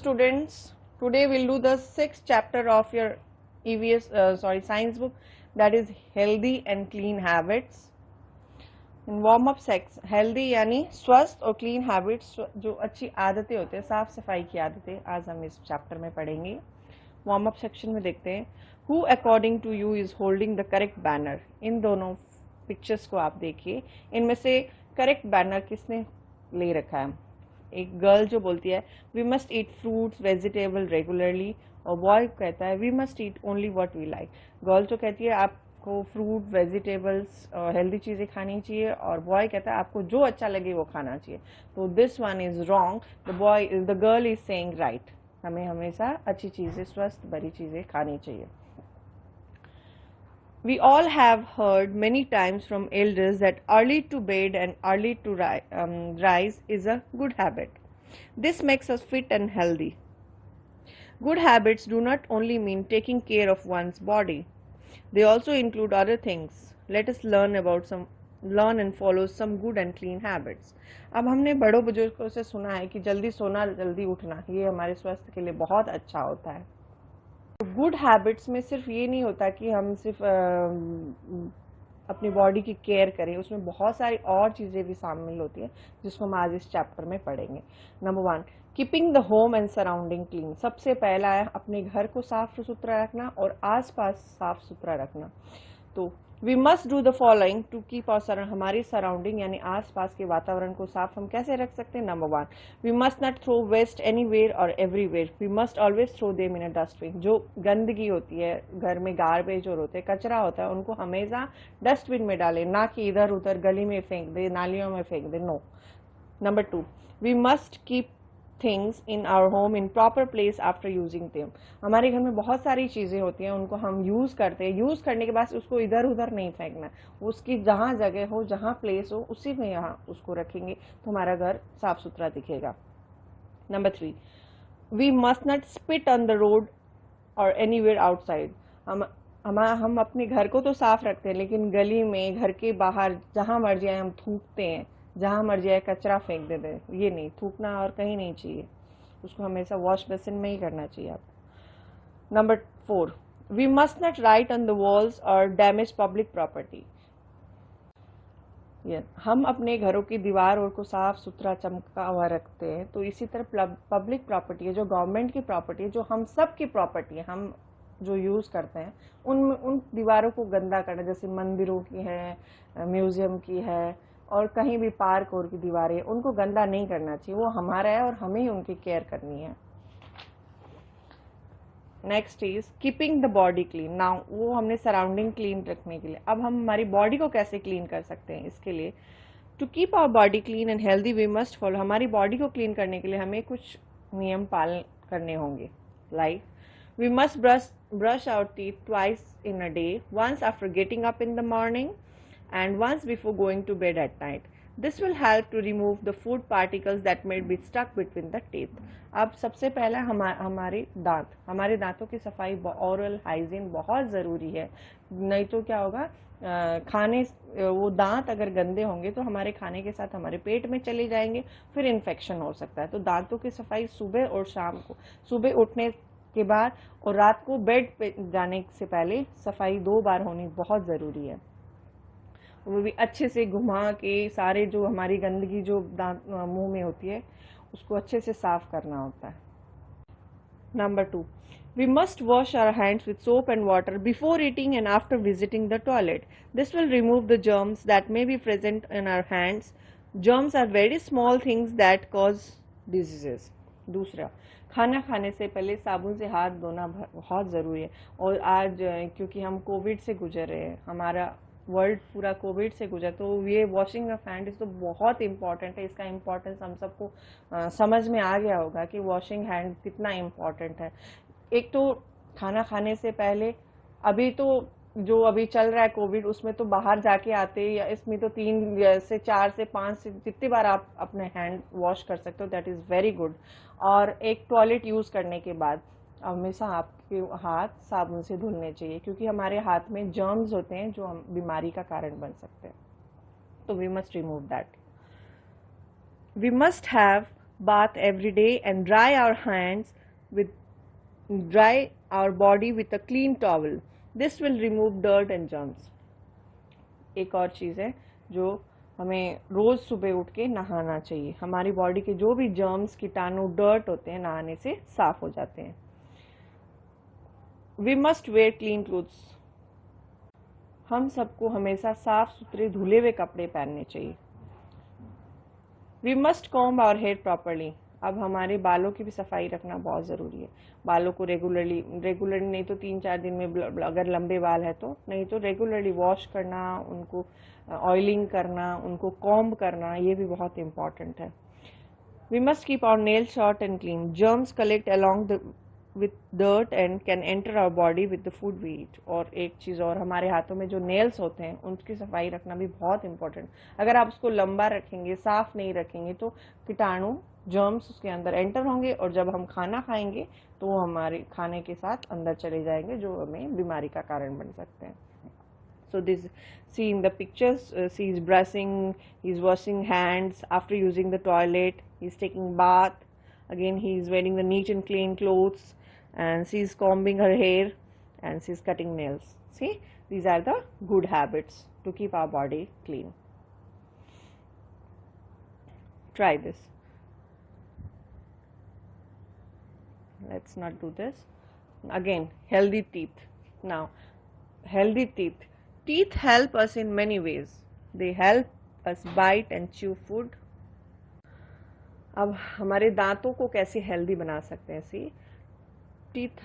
students, today we'll do the 6th chapter of your science book, that is healthy and clean habits. In warm up sex, healthy यानी स्वस्थ और clean habits जो अच्छी आदतें होते हैं, साफ सफाई की आदतें, आज हम इस चैप्टर में पढ़ेंगे. वार्म अप सेक्शन में देखते हैं who according to you is holding the correct banner. इन दोनों पिक्चर्स को आप देखिए, इनमें से करेक्ट बैनर किसने ले रखा है. एक गर्ल जो बोलती है we must eat fruits vegetable regularly, और बॉय कहता है we must eat only what we like. Girl जो कहती है आपको फ्रूट वेजिटेबल्स हेल्दी चीज़ें खानी चाहिए, और बॉय कहता है आपको जो अच्छा लगे वो खाना चाहिए. तो this one is wrong. The girl is saying right. हमें हमेशा अच्छी चीज़ें, स्वस्थ भरी चीज़ें खानी चाहिए. We all have heard many times from elders that early to bed and early to rise is a good habit. This makes us fit and healthy. Good habits do not only mean taking care of one's body. They also include other things. Let us learn and follow some good and clean habits. अब हमने बड़ों बुजुर्गों से सुना है कि जल्दी सोना, जल्दी उठना, ये हमारे स्वास्थ्य के लिए बहुत अच्छा होता है. गुड हैबिट्स में सिर्फ ये नहीं होता कि हम सिर्फ अपनी बॉडी की केयर करें, उसमें बहुत सारी और चीज़ें भी शामिल होती हैं जिसको हम आज इस चैप्टर में पढ़ेंगे. Number 1, keeping the home and surrounding clean. सबसे पहला है अपने घर को साफ सुथरा रखना और आसपास साफ सुथरा रखना. तो we must do the following to keep our हमारी सराउंडिंग यानी आसपास के वातावरण को साफ हम कैसे रख सकते हैं. Number 1, we must not throw waste anywhere और everywhere. We must always throw them in a dustbin. जो गंदगी होती है घर में, गार्बेज और होते हैं, कचरा होता है, उनको हमेशा डस्टबिन में डालें, ना कि इधर उधर गली में फेंक दे, नालियों में फेंक दे. No. Number 2, we must keep things in our home in proper place after using them. हमारे घर में बहुत सारी चीज़ें होती हैं, उनको हम यूज़ करते हैं, यूज़ करने के बाद उसको इधर उधर नहीं फेंकना. उसकी जहाँ जगह हो, जहाँ प्लेस हो, उसी में यहाँ उसको रखेंगे तो हमारा घर साफ सुथरा दिखेगा. Number 3, we must not spit on the road और एनीवेयर आउटसाइड. हम अपने घर को तो साफ रखते हैं, लेकिन गली में, घर के बाहर, जहाँ मर्जी आए हम थूकते हैं, जहाँ मर्जी आए कचरा फेंक देते हैं. ये नहीं, थूकना और कहीं नहीं चाहिए, उसको हमेशा वॉश बेसिन में ही करना चाहिए आप. Number 4, we must not write on the walls और डैमेज पब्लिक प्रॉपर्टी. हम अपने घरों की दीवारों को साफ सुथरा चमका हुआ रखते हैं, तो इसी तरह पब्लिक प्रॉपर्टी है, जो गवर्नमेंट की प्रॉपर्टी है, जो हम सब की प्रॉपर्टी है, हम जो यूज़ करते हैं, उन दीवारों को गंदा करना, जैसे मंदिरों की है, म्यूजियम की है, और कहीं भी पार्क और की दीवारें, उनको गंदा नहीं करना चाहिए. वो हमारा है और हमें ही उनकी केयर करनी है. Next is keeping the body clean. Now वो हमने सराउंडिंग क्लीन रखने के लिए, अब हम हमारी बॉडी को कैसे क्लीन कर सकते हैं. इसके लिए to keep our body clean and healthy we must follow. हमारी बॉडी को क्लीन करने के लिए हमें कुछ नियम पालन करने होंगे. Like we must brush our teeth twice in a day, once after getting up in the morning and once before going to bed at night. This will help to remove the food particles that may be stuck between the teeth. अब सबसे पहला हमारे दांतों की सफाई, oral hygiene बहुत ज़रूरी है. नहीं तो क्या होगा, वो दांत अगर गंदे होंगे तो हमारे खाने के साथ हमारे पेट में चले जाएंगे, फिर इन्फेक्शन हो सकता है. तो दांतों की सफाई सुबह और शाम को, सुबह उठने के बाद और रात को बेड पे जाने से पहले सफाई 2 बार होनी बहुत ज़रूरी है. वो भी अच्छे से घुमा के सारे जो हमारी गंदगी जो दांत मुंह में होती है उसको अच्छे से साफ करना होता है. Number 2, we must wash our hands with soap and water before eating and after visiting the toilet. This will remove the germs that may be present in our hands. Germs are very small things that cause diseases. दूसरा, खाना खाने से पहले साबुन से हाथ धोना बहुत ज़रूरी है. और आज क्योंकि हम कोविड से गुजर रहे हैं, हमारा वर्ल्ड पूरा कोविड से गुजरा, तो ये वॉशिंग ऑफ हैंड तो बहुत इम्पॉर्टेंट है. इसका इम्पोर्टेंस हम सबको समझ में आ गया होगा कि वॉशिंग हैंड कितना इम्पॉर्टेंट है. एक तो खाना खाने से पहले, अभी तो जो अभी चल रहा है कोविड, उसमें तो बाहर जाके आते, या इसमें तो 3 से 4 से 5 से जितनी बार आप अपने हैंड वॉश कर सकते हो, दैट इज़ वेरी गुड. और एक टॉयलेट यूज़ करने के बाद हमेशा आपके हाथ साबुन से धुलने चाहिए, क्योंकि हमारे हाथ में जर्म्स होते हैं जो हम बीमारी का कारण बन सकते हैं. तो we must remove that. We must have bath every day and dry our body with a clean towel. This will remove dirt and germs. एक और चीज़ है जो हमें रोज़ सुबह उठ के नहाना चाहिए, हमारी बॉडी के जो भी जर्म्स कीटाणु डर्ट होते हैं नहाने से साफ हो जाते हैं. We must wear clean clothes. हम सबको हमेशा साफ सुथरे धुले हुए कपड़े पहनने चाहिए. We must comb our hair properly. अब हमारे बालों की भी सफाई रखना बहुत ज़रूरी है. बालों को रेगुलरली नहीं तो 3-4 दिन में, अगर लंबे बाल है तो, नहीं तो रेगुलरली वॉश करना, उनको ऑयलिंग करना, उनको कॉम्ब करना, ये भी बहुत इम्पॉर्टेंट है. We must keep our nails short and clean. Germs collect along with dirt and can enter our body with the food we eat. और एक चीज़ और, हमारे हाथों में जो नेल्स होते हैं उनकी सफाई रखना भी बहुत इंपॉर्टेंट. अगर आप उसको लंबा रखेंगे, साफ नहीं रखेंगे, तो कीटाणु जर्म्स उसके अंदर एंटर होंगे और जब हम खाना खाएंगे तो वो हमारे खाने के साथ अंदर चले जाएंगे, जो हमें बीमारी का कारण बन सकते हैं. So this, see in the pictures, she is brushing, he is washing hands after using the toilet, he is taking bath, again he is wearing the neat and clean clothes, and she is combing her hair and she is cutting nails. See, these are the good habits to keep our body clean. Try this. Let's not do this. Again, healthy teeth. Now, healthy teeth. Teeth help us in many ways. They help us bite and chew food. अब हमारे दांतों को कैसे healthy बना सकते हैं? सी, teeth,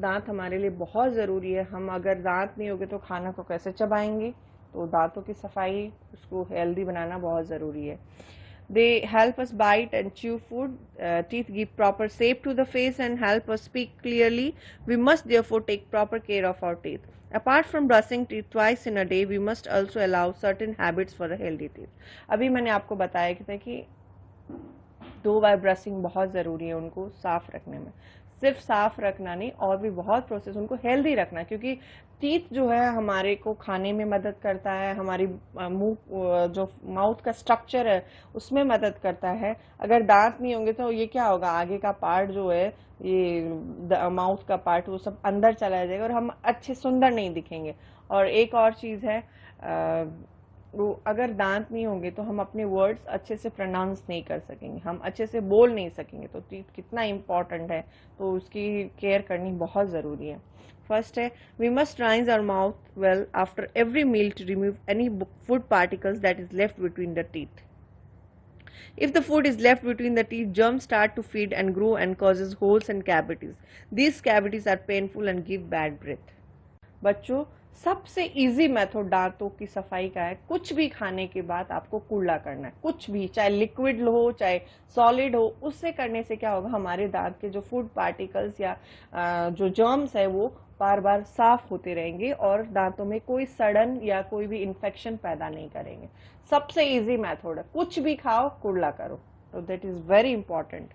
दांत हमारे लिए बहुत ज़रूरी है. हम अगर दांत नहीं होंगे तो खाना को कैसे चबाएंगे? तो दांतों की सफाई, उसको हेल्दी बनाना बहुत ज़रूरी है. They help us bite and chew food. Teeth give proper shape to the face and help us speak clearly. We must therefore take proper care of our teeth. Apart from brushing teeth twice in a day, we must also allow certain habits for a healthy teeth. अभी मैंने आपको बताया कि 2 बार brushing बहुत ज़रूरी है उनको साफ रखने में. सिर्फ साफ रखना नहीं, और भी बहुत प्रोसेस उनको हेल्दी रखना, क्योंकि टीथ जो है हमारे को खाने में मदद करता है, हमारी मुंह जो माउथ का स्ट्रक्चर है उसमें मदद करता है. अगर दांत नहीं होंगे तो ये क्या होगा, आगे का पार्ट जो है, ये माउथ का पार्ट, वो सब अंदर चला जाएगा और हम अच्छे सुंदर नहीं दिखेंगे. और एक और चीज़ है, वो अगर दांत नहीं होंगे तो हम अपने वर्ड्स अच्छे से प्रोनाउंस नहीं कर सकेंगे, हम अच्छे से बोल नहीं सकेंगे. तो टीथ कितना इम्पॉर्टेंट है, तो उसकी केयर करनी बहुत ज़रूरी है. फर्स्ट है, we must rinse our mouth well after every meal to remove any food particles that is left between the teeth. If the food is left between the teeth, germs start to feed and grow and causes holes and cavities. These cavities are painful and give bad breath. बच्चों, सबसे easy method दांतों की सफाई का है, कुछ भी खाने के बाद आपको कुल्ला करना है. कुछ भी, चाहे लिक्विड हो चाहे सॉलिड हो, उससे करने से क्या होगा, हमारे दांत के जो फूड पार्टिकल्स या जो जर्म्स है वो बार बार साफ होते रहेंगे और दांतों में कोई सड़न या कोई भी इन्फेक्शन पैदा नहीं करेंगे. सबसे इजी मेथड है, कुछ भी खाओ कुल्ला करो. तो that is very important.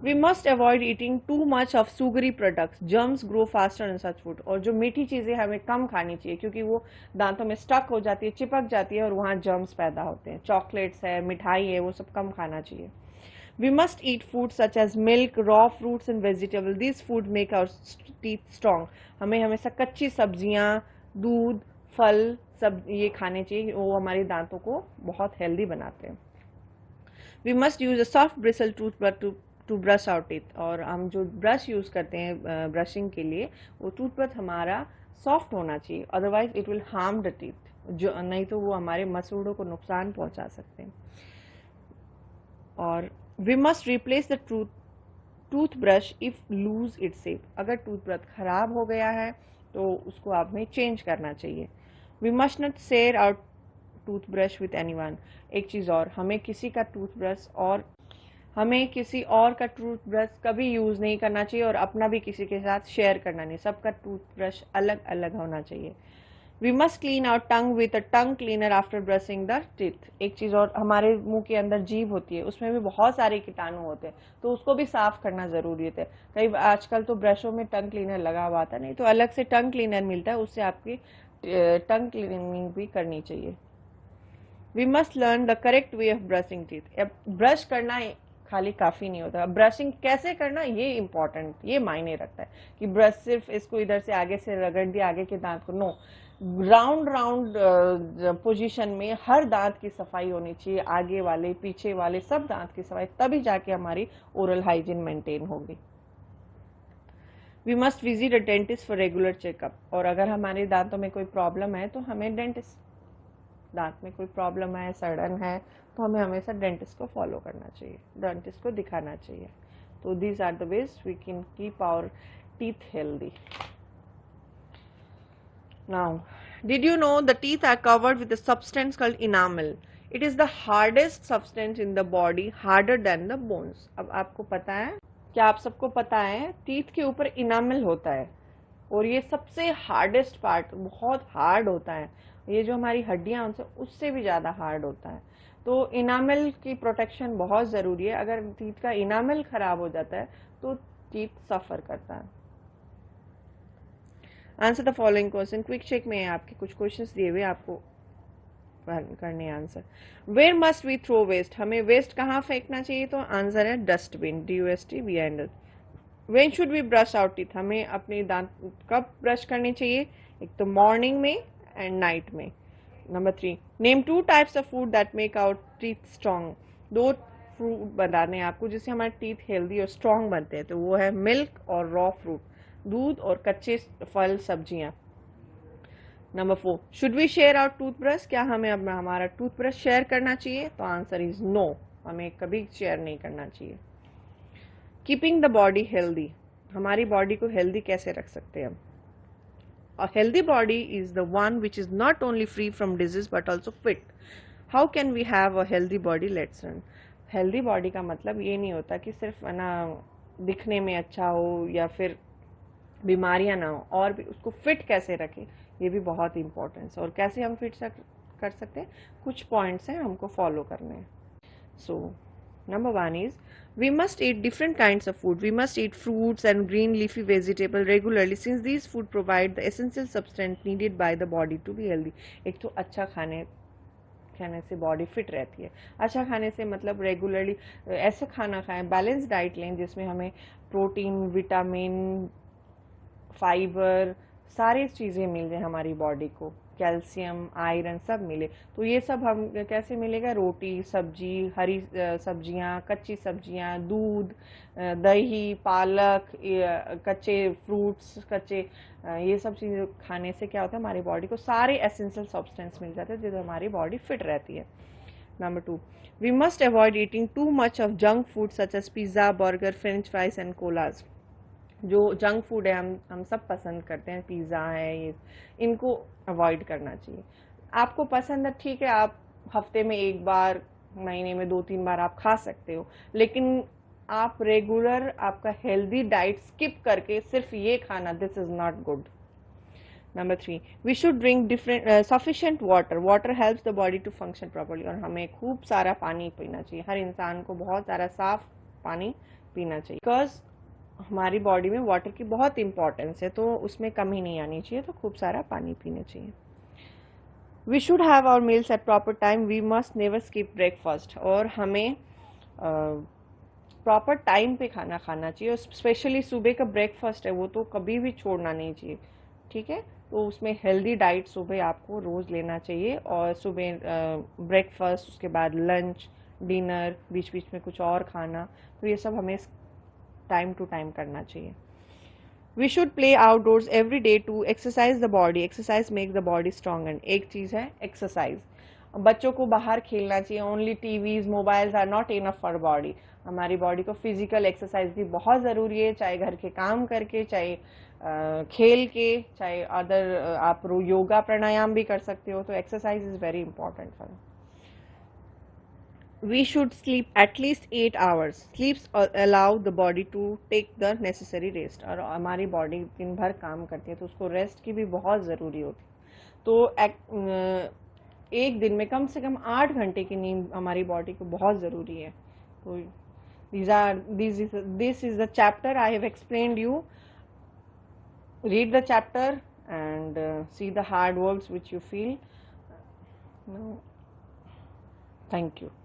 We must avoid eating too much of sugary products. Germs grow faster in such food. और जो मीठी चीज़ें हमें कम खानी चाहिए, क्योंकि वो दांतों में स्टक हो जाती है, चिपक जाती है और वहाँ जर्म्स पैदा होते हैं. चॉकलेट्स है, मिठाई है, वो सब कम खाना चाहिए. We must eat food such as milk, raw fruits and vegetables. These food make our teeth strong. हमें हमेशा कच्ची सब्जियाँ, दूध, फल सब ये खाने चाहिए, वो हमारे दांतों को बहुत हेल्दी बनाते हैं. We must use a soft bristle toothbrush to brush our teeth. और हम जो ब्रश यूज़ करते हैं ब्रशिंग के लिए, वो टूथब्रश हमारा सॉफ्ट होना चाहिए, otherwise it will harm the teeth. जो नहीं तो वो हमारे मसूड़ों को नुकसान पहुंचा सकते हैं. और we must replace the toothbrush if lose its shape. अगर टूथब्रश खराब हो गया है तो उसको हमें चेंज करना चाहिए. We must not share our toothbrush with anyone. एक चीज़ और, हमें किसी और का टूथब्रश कभी यूज़ नहीं करना चाहिए और अपना भी किसी के साथ शेयर करना नहीं. सबका टूथब्रश अलग अलग होना चाहिए. We must clean our tongue with a tongue cleaner after brushing the teeth. एक चीज़ और, हमारे मुंह के अंदर जीभ होती है, उसमें भी बहुत सारे कीटाणु होते हैं, तो उसको भी साफ करना ज़रूरी है. कई आजकल तो ब्रशों में टंग क्लीनर लगा हुआ था, नहीं तो अलग से टंग क्लीनर मिलता है, उससे आपकी टंग क्लीनिंग भी करनी चाहिए. We must learn the correct way of brushing teeth. Brush करना खाली काफ़ी नहीं होता। ब्रशिंग कैसे करना ये इम्पॉर्टेंट, ये मायने रखता है कि ब्रश सिर्फ इसको इधर से आगे से रगड़ दिया आगे के दांत को, नो, राउंड राउंड पोजीशन में हर दांत की सफाई होनी चाहिए, आगे वाले पीछे वाले सब दांत की सफाई, तभी जाके हमारी ओरल हाइजीन मेंटेन होगी। We must visit a dentist for regular checkup, और अगर हमारे दांतों में कोई प्रॉब्लम है तो हमें डेंटिस्ट, दांत में कोई प्रॉब्लम है, सड़न है, तो हमें हमेशा डेंटिस्ट को फॉलो करना चाहिए, डेंटिस्ट को दिखाना चाहिए। तो these are the ways we can keep our teeth healthy. Now, did you know the teeth are covered with a substance called enamel? It is the hardest substance in the body, harder than the bones. अब आपको पता है, क्या आप सबको पता है teeth के ऊपर इनामल होता है, और ये सबसे हार्डेस्ट पार्ट, बहुत हार्ड होता है, ये जो हमारी हड्डियां उनसे उससे भी ज़्यादा हार्ड होता है। तो इनामल की प्रोटेक्शन बहुत ज़रूरी है। अगर टीथ का इनामल खराब हो जाता है तो टीथ सफ़र करता है। Answer the following question, quick check में आपके कुछ क्वेश्चंस दिए हुए, आपको करने answer. Where must we throw waste, हमें वेस्ट कहाँ फेंकना चाहिए? तो आंसर है dustbin, DUST behind. When should we brush out teeth, हमें अपने दांत कब ब्रश करने चाहिए? एक तो मॉर्निंग में एंड नाइट में। Number 3, name 2 types of food that make our teeth strong, 2 fruit बताने हैं आपको जिससे हमारे टीथ हेल्दी और स्ट्रॉन्ग बनते हैं, तो वो है मिल्क और रॉ फ्रूट, दूध और कच्चे फल सब्जियां। Number 4, should we share our toothbrush, क्या हमें अपना हमारा टूथब्रश शेयर करना चाहिए? तो आंसर इज नो, हमें कभी शेयर नहीं करना चाहिए। कीपिंग द बॉडी हेल्दी, हमारी बॉडी को हेल्दी कैसे रख सकते हैं हम? A healthy body is the one which is not only free from disease but also fit. How can we have a healthy body? Let's learn. Healthy body का मतलब ये नहीं होता कि सिर्फ ना दिखने में अच्छा हो या फिर बीमारियां ना हो, और भी उसको फिट कैसे रखें ये भी बहुत इंपॉर्टेंट है। और कैसे हम फिट कर सकते हैं, कुछ पॉइंट्स हैं हमको फॉलो करने हैं। सो number 1 is, we must eat different kinds of food. We must eat fruits and green leafy vegetable regularly since these food provide the essential substance needed by the body to be healthy. एक तो अच्छा खाने से body fit रहती है। अच्छा खाने से मतलब रेगुलरली ऐसा खाना खाएं, बैलेंस डाइट लें जिसमें हमें प्रोटीन, विटामिन, फाइबर, सारी चीज़ें मिल जाए हमारी बॉडी को, कैल्शियम, आयरन सब मिले। तो ये सब हम कैसे मिलेगा? रोटी, सब्जी, हरी सब्जियां, कच्ची सब्जियां, दूध, दही, पालक, कच्चे फ्रूट्स, कच्चे ये सब चीज़ें खाने से क्या होता है, हमारी बॉडी को सारे एसेंशियल सब्सटेंस मिल जाते हैं जिससे हमारी बॉडी फिट रहती है। Number 2, we must avoid eating too much of junk food such as pizza, burger, French fries and colas. जो जंक फूड है हम सब पसंद करते हैं, पिज़्ज़ा है, ये इनको अवॉइड करना चाहिए। आपको पसंद है, ठीक है, आप हफ्ते में एक बार, महीने में 2-3 बार आप खा सकते हो, लेकिन आप रेगुलर आपका हेल्दी डाइट स्किप करके सिर्फ ये खाना, this is not good. Number 3, we should drink sufficient water, water helps the body to function properly, और हमें खूब सारा पानी पीना चाहिए। हर इंसान को बहुत सारा साफ पानी पीना चाहिए, बिकॉज हमारी बॉडी में वाटर की बहुत इंपॉर्टेंस है, तो उसमें कमी नहीं आनी चाहिए, तो खूब सारा पानी पीना चाहिए। We should have our meals at proper time, we must never skip breakfast, और हमें प्रॉपर टाइम पे खाना खाना चाहिए, और स्पेशली सुबह का ब्रेकफास्ट है वो तो कभी भी छोड़ना नहीं चाहिए, ठीक है। तो उसमें हेल्दी डाइट सुबह आपको रोज़ लेना चाहिए, और सुबह ब्रेकफास्ट, उसके बाद लंच, डिनर, बीच बीच में कुछ और खाना, तो ये सब हमें टाइम टू टाइम करना चाहिए। We should play outdoors every day to exercise the body, exercise make the body strong, and एक चीज़ है एक्सरसाइज, बच्चों को बाहर खेलना चाहिए। Only TVs, mobiles are not enough for body, हमारी बॉडी को फिजिकल एक्सरसाइज भी बहुत ज़रूरी है, चाहे घर के काम करके, चाहे खेल के, चाहे अदर आप योगा प्राणायाम भी कर सकते हो, तो exercise is very important for. We should sleep at least 8 hours. Sleeps allow the body to take the necessary rest. और हमारी बॉडी दिन भर काम करती है तो उसको रेस्ट की भी बहुत ज़रूरी होती है। तो एक दिन में कम से कम 8 घंटे की नींद हमारी बॉडी को बहुत ज़रूरी है। तो this is the chapter I have explained you. Read the chapter and see the hard words which you feel. Now, thank you.